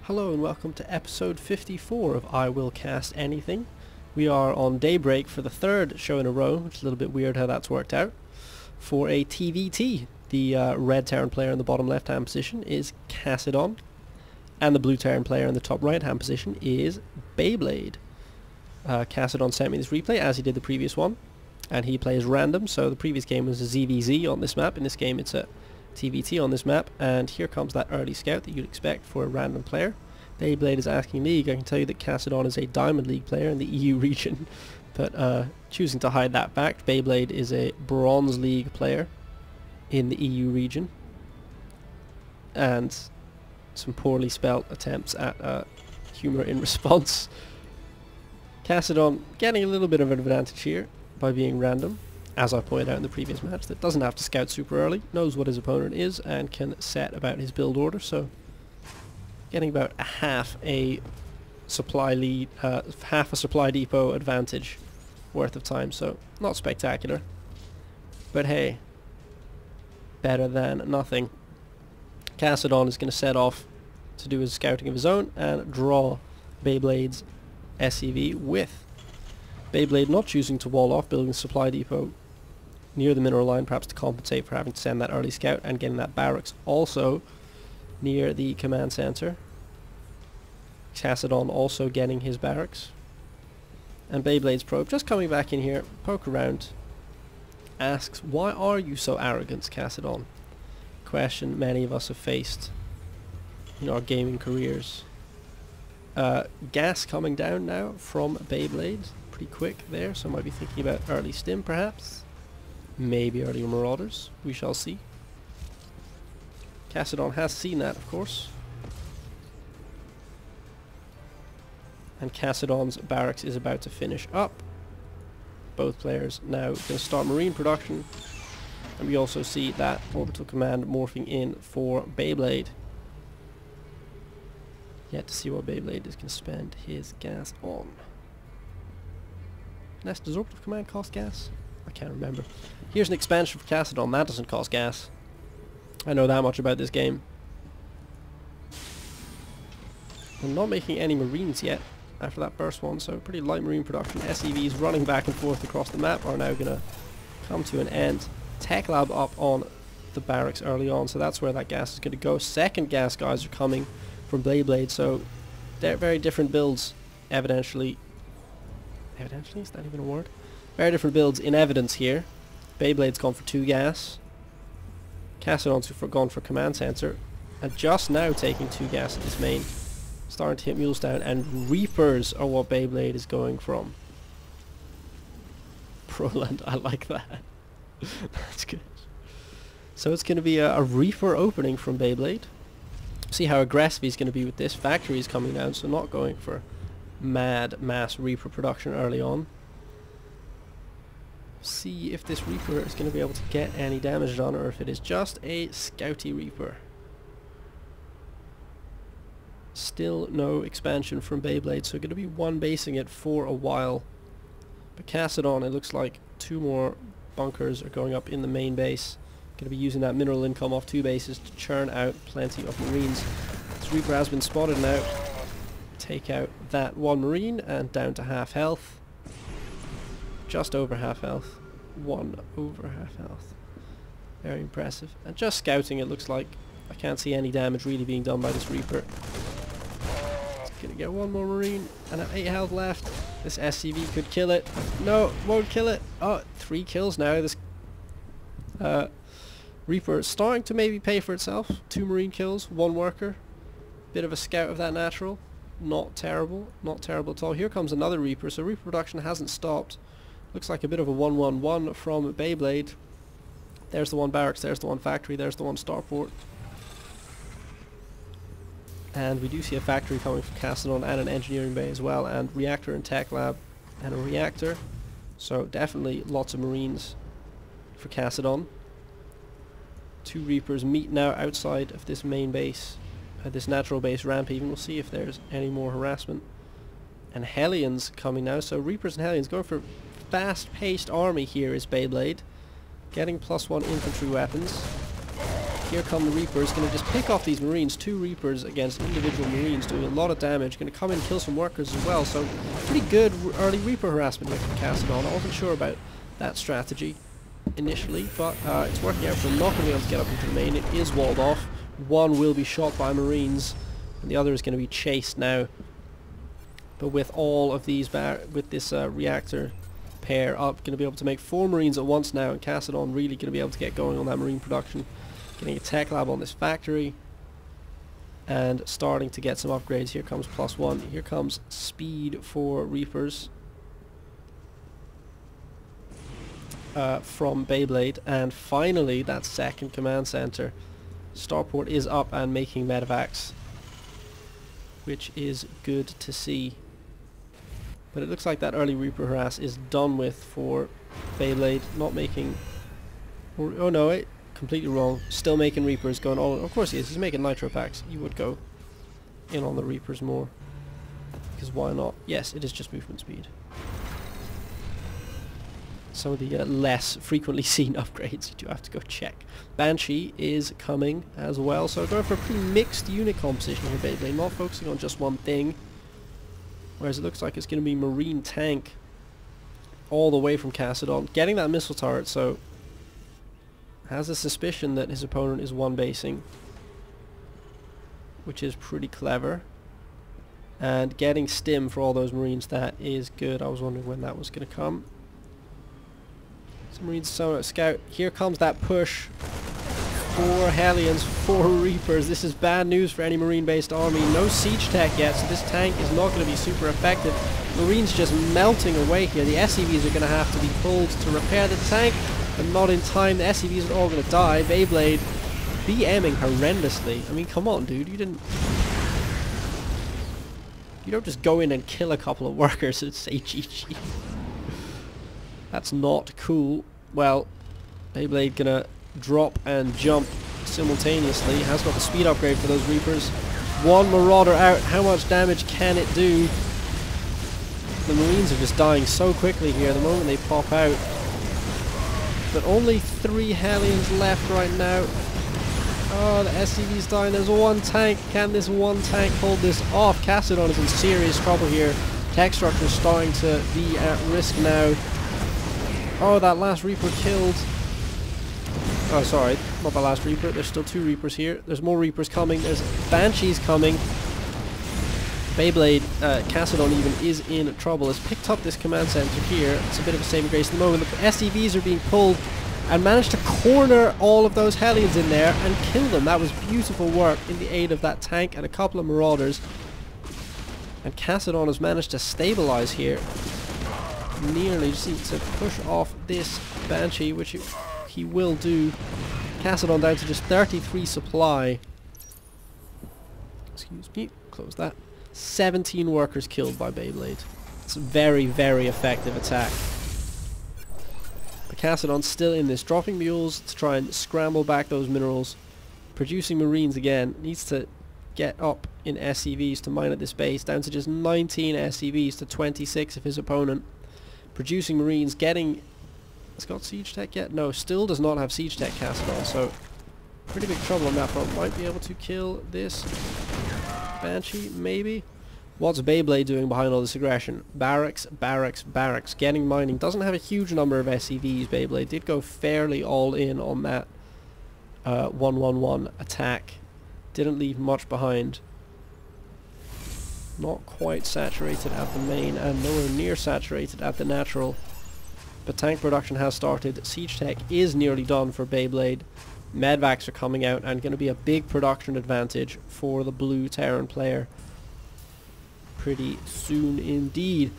Hello and welcome to episode 54 of I Will Cast Anything. We are on Daybreak for the third show in a row, which is a little bit weird how that's worked out, for a TVT. The red Terran player in the bottom left hand position is Khasidon, and the blue Terran player in the top right hand position is BeyBlade. Khasidon sent me this replay as he did the previous one, and he plays random, so the previous game was a ZVZ on this map. In this game it's a TVT on this map, and here comes that early scout that you'd expect for a random player. BeyBlade is asking League. I can tell you that Khasidon is a Diamond League player in the EU region, but choosing to hide that fact, BeyBlade is a Bronze League player in the EU region, and some poorly spelt attempts at humour in response. Khasidon getting a little bit of an advantage here by being random, as I pointed out in the previous match, that doesn't have to scout super early, knows what his opponent is, and can set about his build order, so getting about half a supply lead, half a supply depot advantage worth of time, so not spectacular. But hey, better than nothing. Khasidon is going to set off to do his scouting of his own and draw BeyBlade's SCV with BeyBlade not choosing to wall off, building a supply depot near the mineral line, perhaps to compensate for having to send that early scout, and getting that barracks also near the command center. Khasidon also getting his barracks. And BeyBlade's probe just coming back in here, poke around, asks, "Why are you so arrogant, Khasidon?" Question many of us have faced in our gaming careers. Gas coming down now from BeyBlade, pretty quick there, so I might be thinking about early stim perhaps. Maybe early marauders, we shall see. Khasidon has seen that, of course. And Khasidon's barracks is about to finish up. Both players now going to start marine production. And we also see that orbital command morphing in for BeyBlade. Yet to see what BeyBlade is going to spend his gas on. Next, does orbital command cost gas? I can't remember. Here's an expansion for Khasidon. That doesn't cost gas. I know that much about this game. I'm not making any marines yet after that first one, so pretty light marine production. SCVs running back and forth across the map are now going to come to an end. Tech lab up on the barracks early on, so that's where that gas is going to go. Second gas guys are coming from BeyBlade, so they're very different builds, evidently. Evidently? Is that even a word? Very different builds in evidence here. BeyBlade's gone for 2 gas. Khasidon's gone for command center, and just now taking 2 gas at this main. Starting to hit mules down, and Reapers are what BeyBlade is going from. Proland, I like that. That's good. So it's going to be a Reaper opening from BeyBlade. See how aggressive he's going to be with this. Factory is coming down, so not going for mad mass Reaper production early on. See if this Reaper is going to be able to get any damage done, or if it is just a scouty Reaper. Still no expansion from BeyBlade, so going to be one basing it for a while. But Khasidon, it looks like 2 more bunkers are going up in the main base. Going to be using that mineral income off 2 bases to churn out plenty of marines. This Reaper has been spotted now. Take out that 1 marine, and down to half health. Just over half health. 1 over half health. Very impressive. And just scouting, it looks like. I can't see any damage really being done by this Reaper. Gonna get 1 more marine, and at 8 health left. This SCV could kill it. No, won't kill it. Oh, 3 kills now. This Reaper is starting to maybe pay for itself. 2 marine kills, 1 worker. Bit of a scout of that natural. Not terrible. Not terrible at all. Here comes another Reaper, so Reaper production hasn't stopped. Looks like a bit of a 1-1-1 from BeyBlade. There's the 1 barracks, there's the 1 factory, there's the 1 starport. And we do see a factory coming from Khasidon, and an engineering bay as well, and reactor and tech lab, and a reactor. So definitely lots of marines for Khasidon. 2 Reapers meet now outside of this main base, this natural base ramp even. We'll see if there's any more harassment. And Hellions coming now, so Reapers and Hellions going for fast-paced army here is BeyBlade. Getting +1 infantry weapons. Here come the Reapers, going to just pick off these Marines. 2 Reapers against individual Marines doing a lot of damage. Going to come in and kill some workers as well. So pretty good early Reaper harassment here from Khasidon. I wasn't sure about that strategy initially, but it's working out for him. Not going to be able to get up into the main. It is walled off. One will be shot by Marines, and the other is going to be chased now. But with all of these, with this reactor pair up, going to be able to make 4 Marines at once now, and Khasidon really going to be able to get going on that Marine production. Getting a tech lab on this factory and starting to get some upgrades. Here comes +1. Here comes speed for Reapers from BeyBlade, and finally that second command center. Starport is up and making medevacs, which is good to see. But it looks like that early Reaper harass is done with for BeyBlade, not making... Oh no, wait. Completely wrong. Still making Reapers, going all... Of course he is. He's making nitro packs. You would go in on the Reapers more. Because why not? Yes, it is just movement speed. Some of the less frequently seen upgrades you do have to go check. Banshee is coming as well. So going for a pretty mixed unit composition here, BeyBlade. Not focusing on just one thing. Whereas it looks like it's going to be Marine tank all the way from Khasidon. Getting that missile turret, so... has a suspicion that his opponent is one basing, which is pretty clever. And getting stim for all those Marines, that is good. I was wondering when that was going to come. Some Marines scout. Here comes that push. 4 Hellions, 4 Reapers. This is bad news for any Marine-based army. No siege tech yet, so this tank is not going to be super effective. Marines just melting away here. The SCVs are going to have to be pulled to repair the tank, but not in time. The SCVs are all going to die. BeyBlade BMing horrendously. I mean, come on, dude. You don't just go in and kill a couple of workers and say GG. That's not cool. Well, BeyBlade gonna drop and jump simultaneously. Has got the speed upgrade for those Reapers. 1 Marauder out. How much damage can it do? The Marines are just dying so quickly here the moment they pop out. But only 3 Hellions left right now. Oh, the SCV's dying. There's 1 tank. Can this 1 tank hold this off? Khasidon is in serious trouble here. Tech structure is starting to be at risk now. Oh, that last Reaper killed. Oh, sorry. Not the last Reaper. There's still 2 Reapers here. There's more Reapers coming. There's Banshees coming. BeyBlade, Khasidon even is in trouble. Has picked up this command center here. It's a bit of a saving grace at the moment. The SCVs are being pulled and managed to corner all of those Hellions in there and kill them. That was beautiful work in the aid of that tank and a couple of Marauders. And Khasidon has managed to stabilize here. Nearly just needs to push off this Banshee, which he will do. Khasidon down to just 33 supply. Excuse me, close that. 17 workers killed by BeyBlade. It's a very, very effective attack. But Khasidon's still in this, dropping mules to try and scramble back those minerals. Producing Marines again. Needs to get up in SCVs to mine at this base. Down to just 19 SCVs to 26 of his opponent. Producing Marines, getting... Has got siege tech yet? No, still does not have siege tech, Khasidon, so pretty big trouble on that front. Might be able to kill this Banshee, maybe? What's BeyBlade doing behind all this aggression? Barracks, barracks, barracks. Getting mining. Doesn't have a huge number of SCVs, BeyBlade. Did go fairly all in on that 1-1-1 attack. Didn't leave much behind. Not quite saturated at the main and nowhere near saturated at the natural. But tank production has started. Siege tech is nearly done for BeyBlade. Medvacs are coming out and going to be a big production advantage for the blue Terran player pretty soon indeed.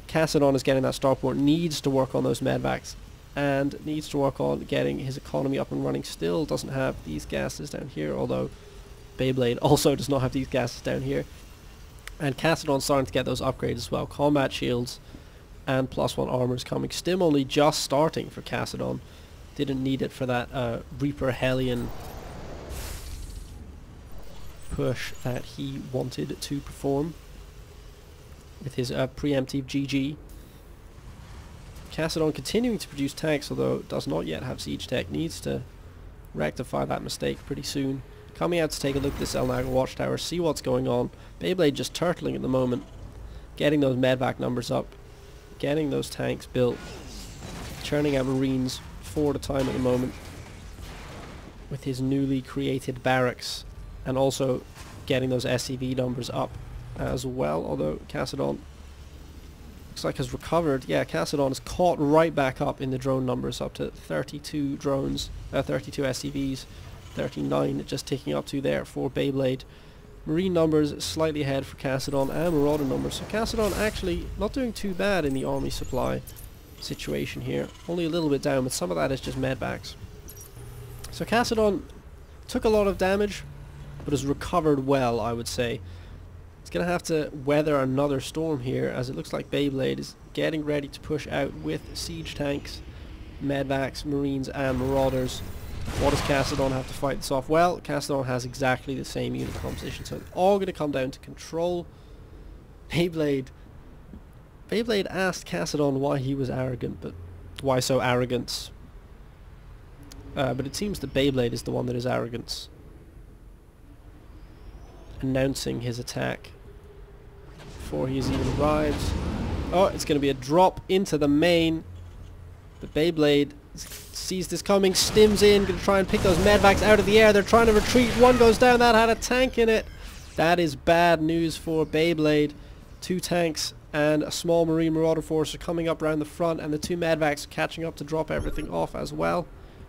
Khasidon is getting that starport, needs to work on those medvacs and needs to work on getting his economy up and running. Still doesn't have these gases down here, although BeyBlade also does not have these gases down here. And Khasidon's starting to get those upgrades as well. Combat shields and +1 armor is coming. Stim only just starting for Khasidon. Didn't need it for that Reaper Hellion push that he wanted to perform with his preemptive GG. Khasidon continuing to produce tanks, although does not yet have siege tech. Needs to rectify that mistake pretty soon. Coming out to take a look at this El Naga watchtower, see what's going on. BeyBlade just turtling at the moment, getting those medvac numbers up, getting those tanks built, churning out Marines 4 at a time at the moment with his newly created barracks, and also getting those SCV numbers up as well, although Khasidon looks like has recovered. Yeah, Khasidon is caught right back up in the drone numbers, up to 32 drones, 32 SCVs, 39 just ticking up to there for BeyBlade. Marine numbers slightly ahead for Khasidon, and Marauder numbers. So Khasidon actually not doing too bad in the army supply situation here. Only a little bit down, but some of that is just medvacs. So Khasidon took a lot of damage, but has recovered well, I would say. It's going to have to weather another storm here, as it looks like BeyBlade is getting ready to push out with siege tanks, medvacs, marines and marauders. What does Khasidon have to fight this off? Well, Khasidon has exactly the same unit composition, so it's all going to come down to control. BeyBlade asked Khasidon why he was arrogant, but why so arrogant? But it seems that BeyBlade is the one that is arrogant, announcing his attack before he has even arrived. Oh, it's going to be a drop into the main, but BeyBlade sees this coming, stims in, going to try and pick those medvacs out of the air. They're trying to retreat. One goes down. That had a tank in it. That is bad news for BeyBlade. 2 tanks and a small marine marauder force are coming up around the front, and the 2 medvacs are catching up to drop everything off as well.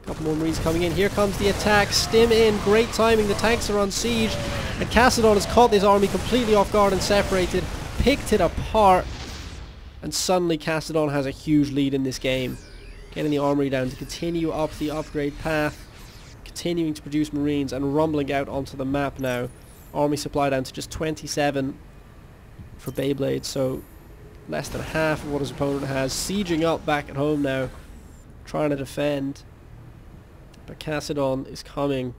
A couple more marines coming in. Here comes the attack. Stim in. Great timing. The tanks are on siege, and Khasidon has caught this army completely off guard and separated, picked it apart, and suddenly Khasidon has a huge lead in this game. Getting the armory down to continue up the upgrade path, continuing to produce marines and rumbling out onto the map now. Army supply down to just 27 for BeyBlade, so less than half of what his opponent has. Sieging up back at home now, trying to defend. But Khasidon is coming,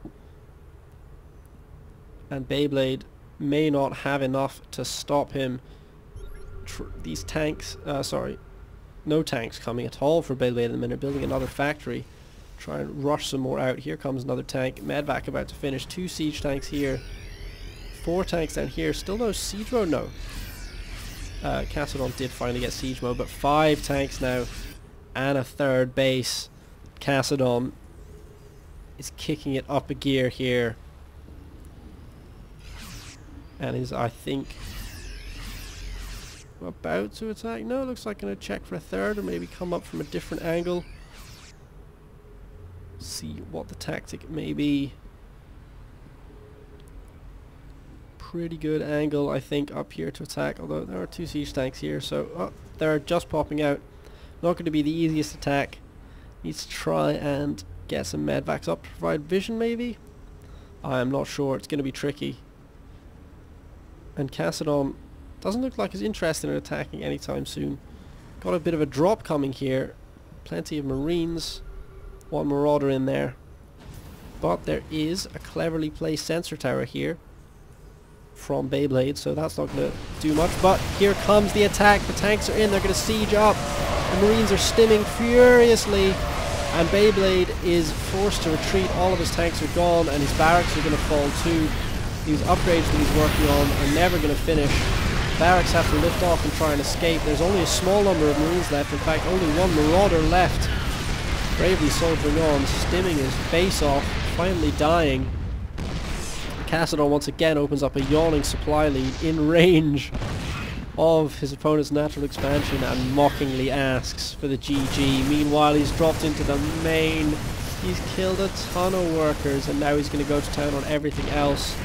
and BeyBlade may not have enough to stop him. These tanks, no tanks coming at all for BeyBlade at the minute, building another factory. Try and rush some more out. Here comes another tank. Medvac about to finish. 2 siege tanks here. 4 tanks down here. Still no siege mode? No. Khasidon did finally get siege mode, but 5 tanks now and a 3rd base. Khasidon is kicking it up a gear here, and is, I think, about to attack. No, it looks like going to check for a 3rd, or maybe come up from a different angle. See what the tactic may be. Pretty good angle, I think, up here to attack, although there are 2 siege tanks here, so they're just popping out. Not going to be the easiest attack. Needs to try and get some medvacs up to provide vision, maybe? I am not sure. It's going to be tricky. And Khasidon doesn't look like he's interested in attacking anytime soon. Got a bit of a drop coming here. Plenty of marines. 1 marauder in there. But there is a cleverly placed sensor tower here from BeyBlade, so that's not going to do much. But here comes the attack. The tanks are in. They're going to siege up. The marines are stimming furiously, and BeyBlade is forced to retreat. All of his tanks are gone, and his barracks are going to fall too. These upgrades that he's working on are never going to finish. Barracks have to lift off and try and escape. There's only a small number of marines left. In fact, only 1 marauder left. Bravely soldiering on, stimming his face off, finally dying. Khasidon once again opens up a yawning supply lead in range of his opponent's natural expansion and mockingly asks for the GG. Meanwhile, he's dropped into the main. He's killed a ton of workers, and now he's going to go to town on everything else.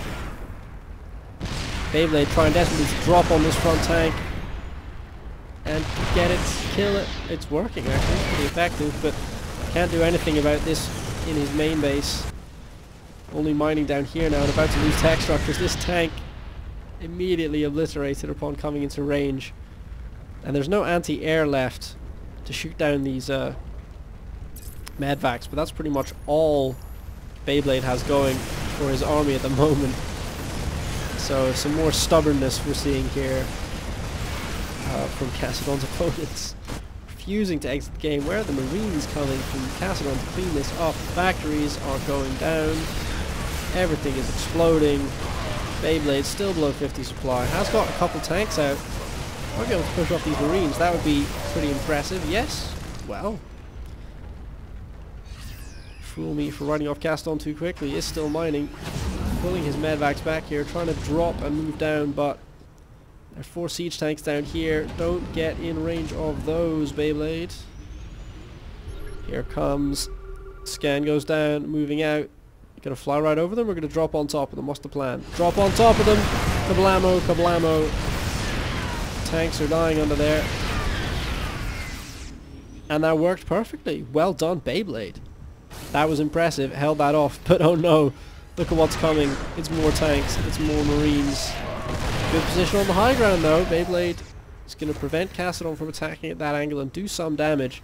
BeyBlade trying desperately to drop on this front tank and get it, kill it. It's working actually, it's pretty effective, but can't do anything about this in his main base. Only mining down here now and about to lose tech structures. This tank immediately obliterated upon coming into range, and there's no anti-air left to shoot down these medvacs, but that's pretty much all BeyBlade has going for his army at the moment. So some more stubbornness we're seeing here from Khasidon's opponents. refusing to exit the game. Where are the Marines coming from Khasidon to clean this up? Factories are going down. Everything is exploding. BeyBlade still below 50 supply. Has got a couple tanks out. Might be able to push off these Marines. That would be pretty impressive. Yes. Well. Fool me for running off Khasidon too quickly. Is still mining. Pulling his medvacs back here. Trying to drop and move down, but there are 4 siege tanks down here. Don't get in range of those, BeyBlade. Here comes. Scan goes down. Moving out. Gonna fly right over them. We're gonna drop on top of them. What's the plan? Drop on top of them. Kablamo, kablamo. Tanks are dying under there. And that worked perfectly. Well done, BeyBlade. That was impressive. Held that off. But oh no. Look at what's coming. It's more tanks. It's more Marines. Good position on the high ground though. BeyBlade is going to prevent Khasidon from attacking at that angle and do some damage.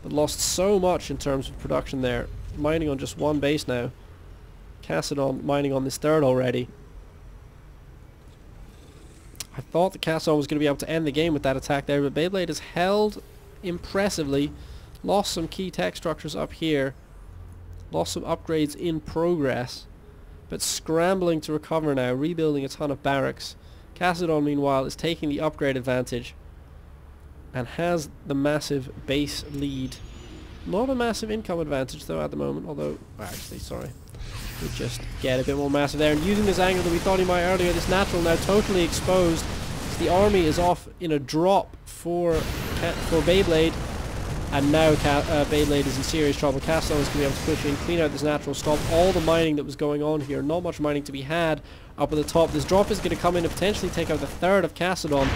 But lost so much in terms of production there. Mining on just one base now. Khasidon mining on this third already. I thought that Khasidon was going to be able to end the game with that attack there, but BeyBlade has held impressively. Lost some key tech structures up here. Lost some upgrades in progress. But scrambling to recover now, rebuilding a ton of barracks. Khasidon, meanwhile, is taking the upgrade advantage and has the massive base lead. Not a massive income advantage though at the moment, although, actually, sorry. We just get a bit more massive there, and using this angle that we thought he might earlier, this natural now totally exposed. So the army is off in a drop for BeyBlade, and now BeyBlade is in serious trouble. Khasidon is going to be able to push in, clean out this natural, stop all the mining that was going on here. Not much mining to be had up at the top. This drop is going to come in and potentially take out the third of Khasidon,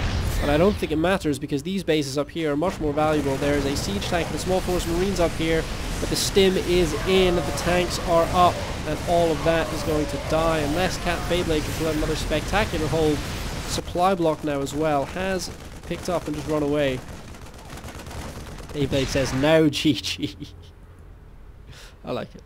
but I don't think it matters because these bases up here are much more valuable. There is a siege tank and a small force of Marines up here, but the stim is in, the tanks are up, and all of that is going to die unless BeyBlade can pull out another spectacular hold. Supply block now as well has picked up and just run away. BeyBlade says no, GG. I like it.